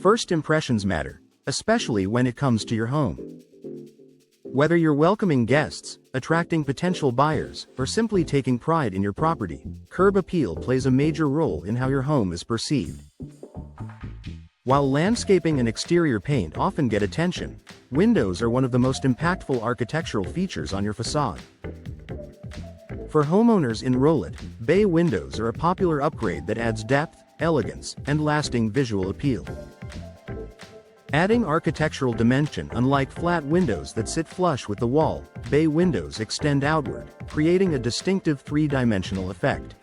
First impressions matter, especially when it comes to your home. Whether you're welcoming guests, attracting potential buyers, or simply taking pride in your property, curb appeal plays a major role in how your home is perceived. While landscaping and exterior paint often get attention, windows are one of the most impactful architectural features on your facade. For homeowners in Rowlett, bay windows are a popular upgrade that adds depth, elegance, and lasting visual appeal. Adding architectural dimension. Unlike flat windows that sit flush with the wall, bay windows extend outward, creating a distinctive three-dimensional effect.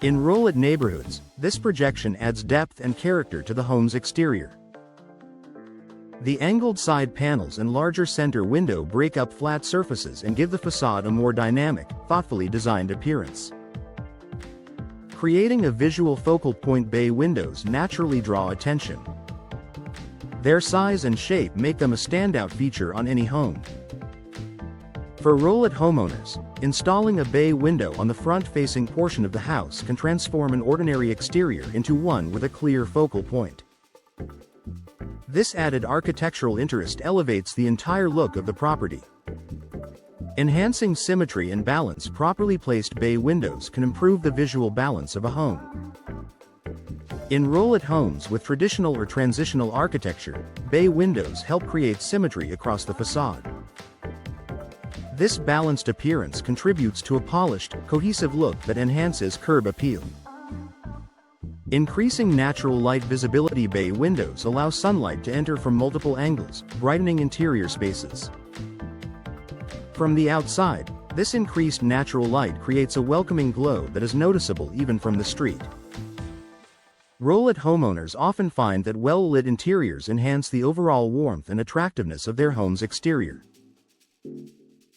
In Rowlett neighborhoods, this projection adds depth and character to the home's exterior. The angled side panels and larger center window break up flat surfaces and give the facade a more dynamic, thoughtfully designed appearance. Creating a visual focal point, bay windows naturally draw attention. Their size and shape make them a standout feature on any home. For Rowlett homeowners, installing a bay window on the front-facing portion of the house can transform an ordinary exterior into one with a clear focal point. This added architectural interest elevates the entire look of the property. Enhancing symmetry and balance. Properly placed bay windows can improve the visual balance of a home. In Rowlett homes with traditional or transitional architecture, bay windows help create symmetry across the facade. This balanced appearance contributes to a polished, cohesive look that enhances curb appeal. Increasing natural light visibility. Bay windows allow sunlight to enter from multiple angles, brightening interior spaces. From the outside, this increased natural light creates a welcoming glow that is noticeable even from the street. Rowlett homeowners often find that well-lit interiors enhance the overall warmth and attractiveness of their home's exterior.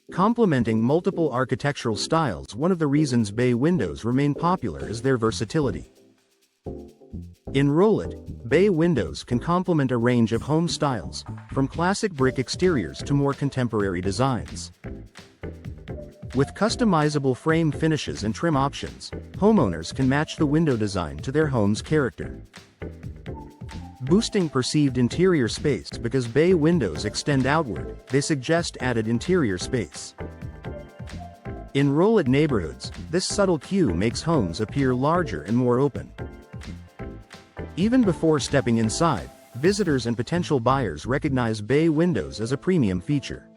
Complementing multiple architectural styles. One of the reasons bay windows remain popular is their versatility. In Rowlett, bay windows can complement a range of home styles, from classic brick exteriors to more contemporary designs. With customizable frame finishes and trim options, homeowners can match the window design to their home's character. Boosting perceived interior space. Because bay windows extend outward, they suggest added interior space. In Rowlett neighborhoods, this subtle cue makes homes appear larger and more open. Even before stepping inside, visitors and potential buyers recognize bay windows as a premium feature.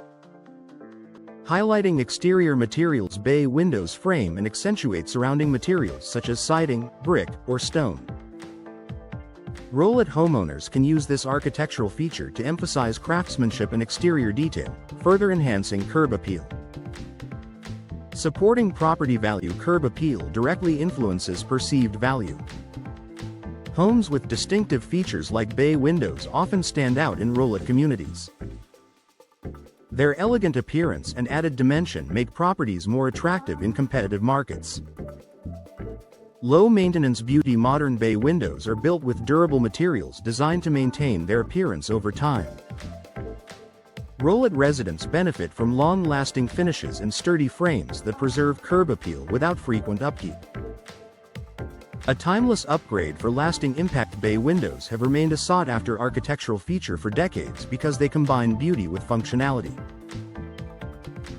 Highlighting exterior materials. Bay windows frame and accentuate surrounding materials such as siding, brick, or stone. Rowlett homeowners can use this architectural feature to emphasize craftsmanship and exterior detail, further enhancing curb appeal. Supporting property value. Curb appeal directly influences perceived value. Homes with distinctive features like bay windows often stand out in Rowlett communities. Their elegant appearance and added dimension make properties more attractive in competitive markets. Low-maintenance beauty. Modern bay windows are built with durable materials designed to maintain their appearance over time. Rowlett residents benefit from long-lasting finishes and sturdy frames that preserve curb appeal without frequent upkeep. A timeless upgrade for lasting impact. Bay windows have remained a sought-after architectural feature for decades because they combine beauty with functionality.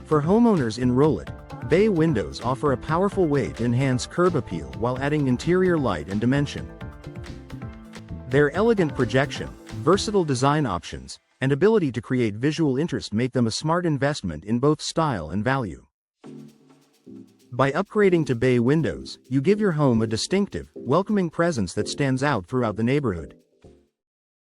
For homeowners in Rowlett, bay windows offer a powerful way to enhance curb appeal while adding interior light and dimension. Their elegant projection, versatile design options, and ability to create visual interest make them a smart investment in both style and value. By upgrading to bay windows, you give your home a distinctive, welcoming presence that stands out throughout the neighborhood.